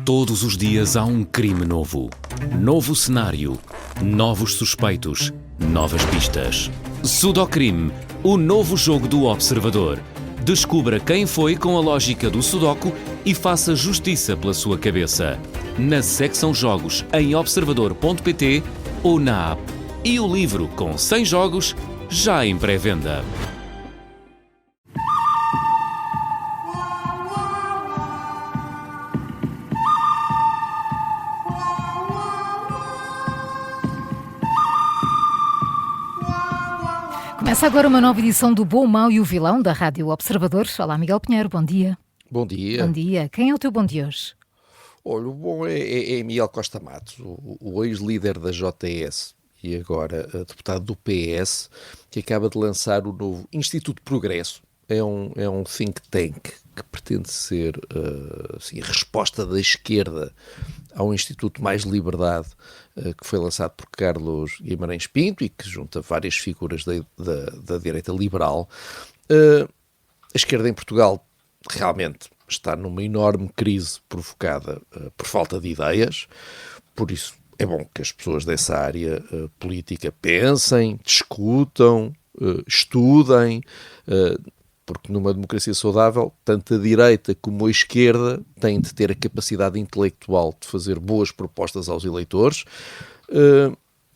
Todos os dias há um crime novo. Novo cenário. Novos suspeitos. Novas pistas. Sudocrime, o novo jogo do Observador. Descubra quem foi com a lógica do Sudoku e faça justiça pela sua cabeça. Na secção Jogos em observador.pt ou na app. E o livro com 100 jogos já em pré-venda. Começa agora uma nova edição do Bom, o Mau e o Vilão da Rádio Observador. Olá, Miguel Pinheiro, bom dia. Bom dia. Bom dia. Quem é o teu bom de hoje? Olha, o bom é Miguel Costa Matos, o ex-líder da JS e agora deputado do PS, que acaba de lançar o novo Instituto Progresso. É um think tank que pretende ser assim, a resposta da esquerda ao Instituto Mais Liberdade, que foi lançado por Carlos Guimarães Pinto e que junta várias figuras da direita liberal. A esquerda em Portugal realmente está numa enorme crise provocada por falta de ideias, por isso é bom que as pessoas dessa área política pensem, discutam, estudem, porque numa democracia saudável, tanto a direita como a esquerda têm de ter a capacidade intelectual de fazer boas propostas aos eleitores.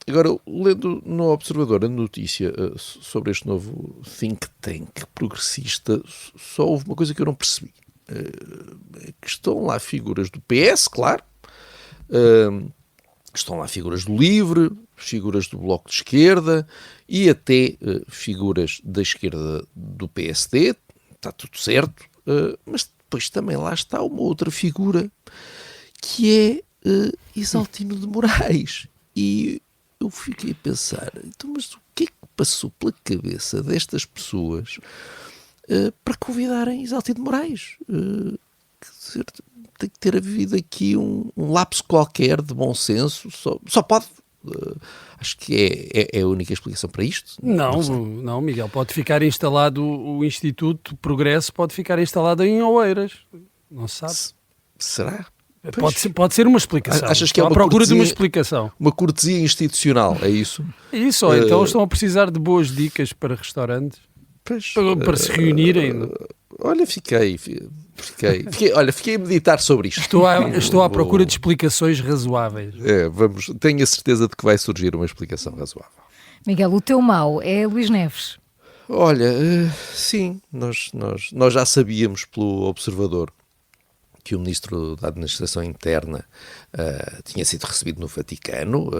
Agora, lendo no Observador a notícia sobre este novo think tank progressista, só houve uma coisa que eu não percebi. Que estão lá figuras do PS, claro, estão lá figuras do LIVRE, figuras do Bloco de Esquerda e até figuras da esquerda do PSD, está tudo certo, mas depois também lá está uma outra figura que é Isaltino de Moraes. E eu fiquei a pensar, então, mas o que é que passou pela cabeça destas pessoas para convidarem Isaltino de Moraes? Quer dizer, tem que ter havido aqui um lapso qualquer de bom senso, só pode. Acho que é a única explicação para isto. Não, Miguel, pode ficar instalado, o Instituto Progresso pode ficar instalado em Oeiras, não se sabe. Será? Pode ser uma explicação. Achas que é à procura de uma explicação? Uma cortesia institucional, é isso? É isso, então estão a precisar de boas dicas para restaurantes, para se reunirem. Olha, fiquei a meditar sobre isto. Estou à procura de explicações razoáveis. Tenho a certeza de que vai surgir uma explicação razoável. Miguel, o teu mau é Luís Neves. Olha, sim, nós já sabíamos pelo Observador que o Ministro da Administração Interna tinha sido recebido no Vaticano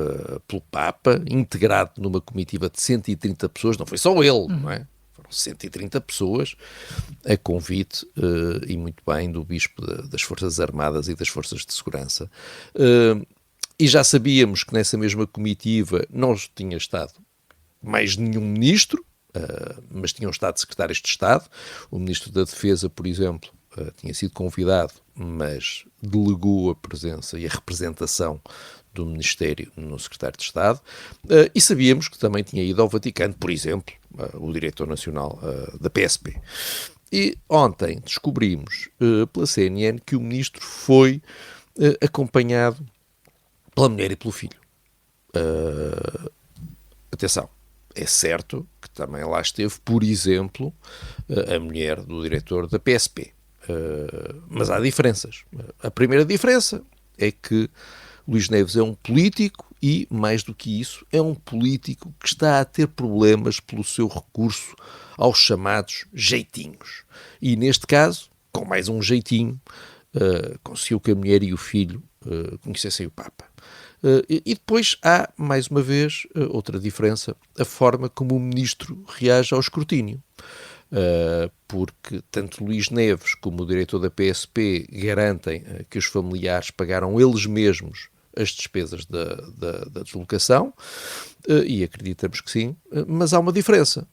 pelo Papa, integrado numa comitiva de 130 pessoas, não foi só ele, não é? 130 pessoas, a convite, e muito bem, do Bispo das Forças Armadas e das Forças de Segurança. E já sabíamos que nessa mesma comitiva não tinha estado mais nenhum ministro, mas tinham estado secretários de Estado. O Ministro da Defesa, por exemplo, tinha sido convidado, mas delegou a presença e a representação do Ministério no Secretário de Estado, e sabíamos que também tinha ido ao Vaticano, por exemplo, o Diretor Nacional da PSP. E ontem descobrimos pela CNN que o Ministro foi acompanhado pela mulher e pelo filho. Atenção, é certo que também lá esteve, por exemplo, a mulher do Diretor da PSP. Mas há diferenças. A primeira diferença é que Luís Neves é um político e, mais do que isso, é um político que está a ter problemas pelo seu recurso aos chamados jeitinhos. E, neste caso, com mais um jeitinho, conseguiu que a mulher e o filho conhecessem o Papa. E depois há, mais uma vez, outra diferença, a forma como o ministro reage ao escrutínio. Porque tanto Luís Neves como o diretor da PSP garantem que os familiares pagaram eles mesmos as despesas da deslocação, e acreditamos que sim, mas há uma diferença,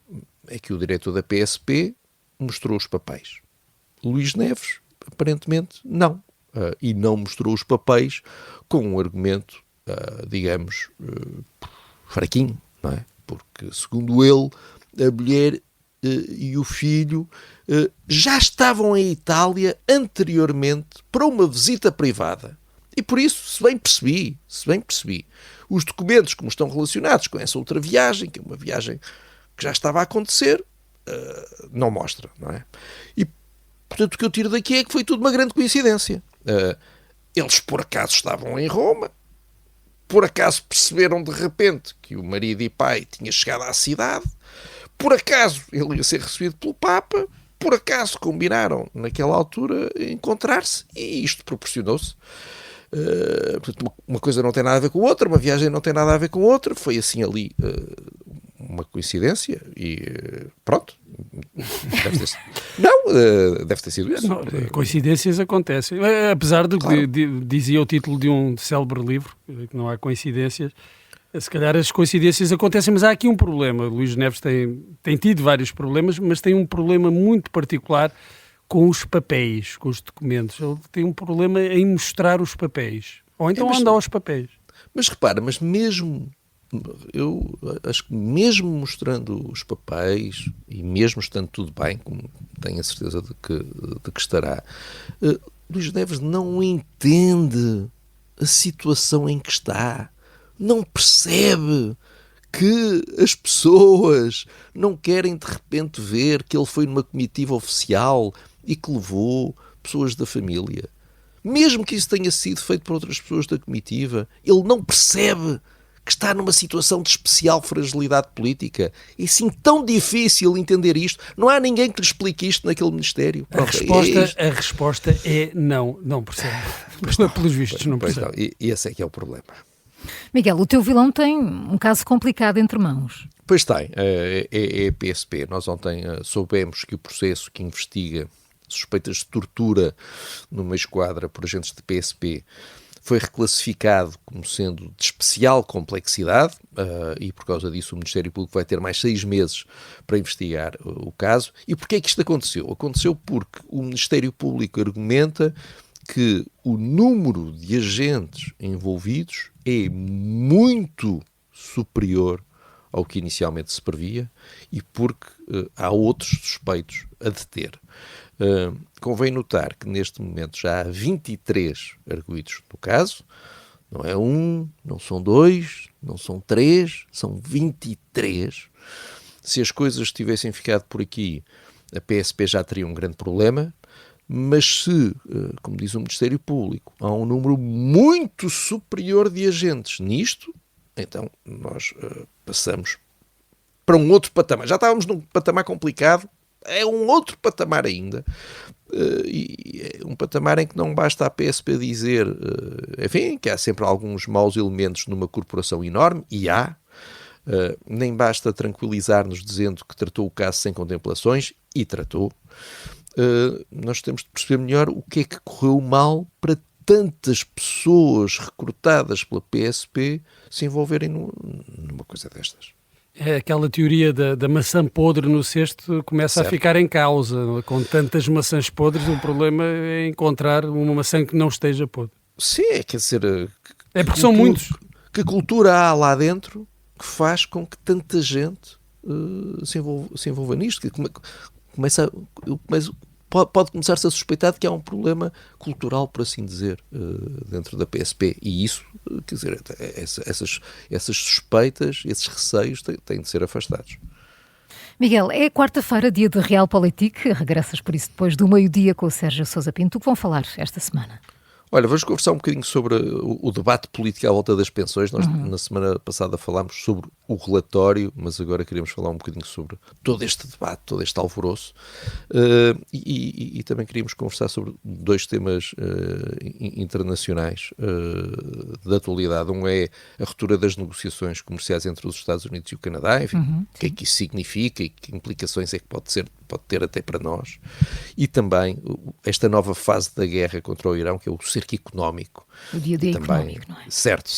é que o diretor da PSP mostrou os papéis. Luís Neves, aparentemente, não. E não mostrou os papéis com um argumento, digamos, fraquinho, não é? Porque, segundo ele, a mulher e o filho já estavam em Itália anteriormente para uma visita privada. E por isso, se bem percebi, os documentos como estão relacionados com essa outra viagem, que é uma viagem que já estava a acontecer, não mostra, não é? E, portanto, o que eu tiro daqui é que foi tudo uma grande coincidência. Eles, por acaso, estavam em Roma, por acaso perceberam de repente que o marido e pai tinha chegado à cidade, por acaso ele ia ser recebido pelo Papa, por acaso combinaram naquela altura encontrar-se e isto proporcionou-se. Portanto, uma coisa não tem nada a ver com a outra, uma viagem não tem nada a ver com a outra, foi assim ali uma coincidência e pronto. Deve ter sido isso. Não, coincidências acontecem. Apesar de Claro. dizia o título de um célebre livro, que não há coincidências, se calhar as coincidências acontecem, mas há aqui um problema. Luís Neves tem tido vários problemas, mas tem um problema muito particular com os papéis, com os documentos. Ele tem um problema em mostrar os papéis. Ou então anda aos papéis. Mas repara, eu acho que mesmo mostrando os papéis e mesmo estando tudo bem, como tenho a certeza de que estará, Luís Neves não entende a situação em que está, não percebe que as pessoas não querem de repente ver que ele foi numa comitiva oficial e que levou pessoas da família. Mesmo que isso tenha sido feito por outras pessoas da comitiva, ele não percebe que está numa situação de especial fragilidade política. É assim tão difícil entender isto. Não há ninguém que lhe explique isto naquele Ministério. Pronto, A resposta é não percebe. Pelos vistos, não percebe. Não, e esse é que é o problema. Miguel, o teu vilão tem um caso complicado entre mãos. Pois tem, é a PSP. Nós ontem soubemos que o processo que investiga suspeitas de tortura numa esquadra por agentes de PSP foi reclassificado como sendo de especial complexidade e por causa disso o Ministério Público vai ter mais 6 meses para investigar o caso. E porquê é que isto aconteceu? Aconteceu porque o Ministério Público argumenta que o número de agentes envolvidos é muito superior ao que inicialmente se previa e porque há outros suspeitos a deter. Convém notar que neste momento já há 23 arguidos no caso, não é um, não são dois, não são três, são 23. Se as coisas tivessem ficado por aqui, a PSP já teria um grande problema, mas se, como diz o Ministério Público, há um número muito superior de agentes nisto, então nós passamos para um outro patamar. Já estávamos num patamar complicado, é um outro patamar ainda, e é um patamar em que não basta a PSP dizer, enfim, que há sempre alguns maus elementos numa corporação enorme, e há, nem basta tranquilizar-nos dizendo que tratou o caso sem contemplações, e tratou. Nós temos de perceber melhor o que é que correu mal para tantas pessoas recrutadas pela PSP se envolverem numa coisa destas. É aquela teoria da maçã podre no cesto começa Certo. a ficar em causa. Com tantas maçãs podres, o problema é encontrar uma maçã que não esteja podre. Sim, quer dizer... É porque são muitos. Que cultura há lá dentro que faz com que tanta gente se envolva nisto? Que pode começar-se a suspeitar de que há um problema cultural, por assim dizer, dentro da PSP. E isso, quer dizer, essas suspeitas, esses receios têm de ser afastados. Miguel, é quarta-feira, dia de Realpolitik. Regressas por isso depois do meio-dia com o Sérgio Sousa Pinto. O que vão falar esta semana? Olha, vamos conversar um bocadinho sobre o debate político à volta das pensões. Nós, na semana passada, falámos sobre o relatório, mas agora queremos falar um bocadinho sobre todo este debate, todo este alvoroço. E também queríamos conversar sobre 2 temas internacionais de atualidade. Um é a ruptura das negociações comerciais entre os Estados Unidos e o Canadá, enfim, o que é que isso significa e que implicações é que pode ter até para nós. E também esta nova fase da guerra contra o Irão, que é o cerco económico. O dia-a-dia económico, não é? Certo.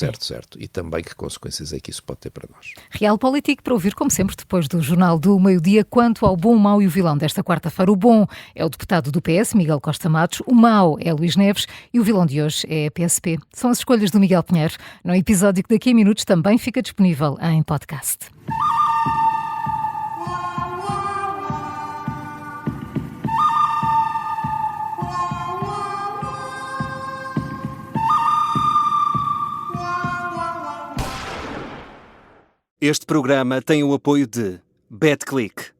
E também que consequências é que isso pode ter para nós. Realpolitik para ouvir, como sempre, depois do Jornal do Meio-Dia, quanto ao bom, o mau e o vilão desta quarta-feira. O bom é o deputado do PS, Miguel Costa Matos, o mau é Luís Neves e o vilão de hoje é a PSP. São as escolhas do Miguel Pinheiro, num episódio que daqui a minutos também fica disponível em podcast. Este programa tem o apoio de BetClick.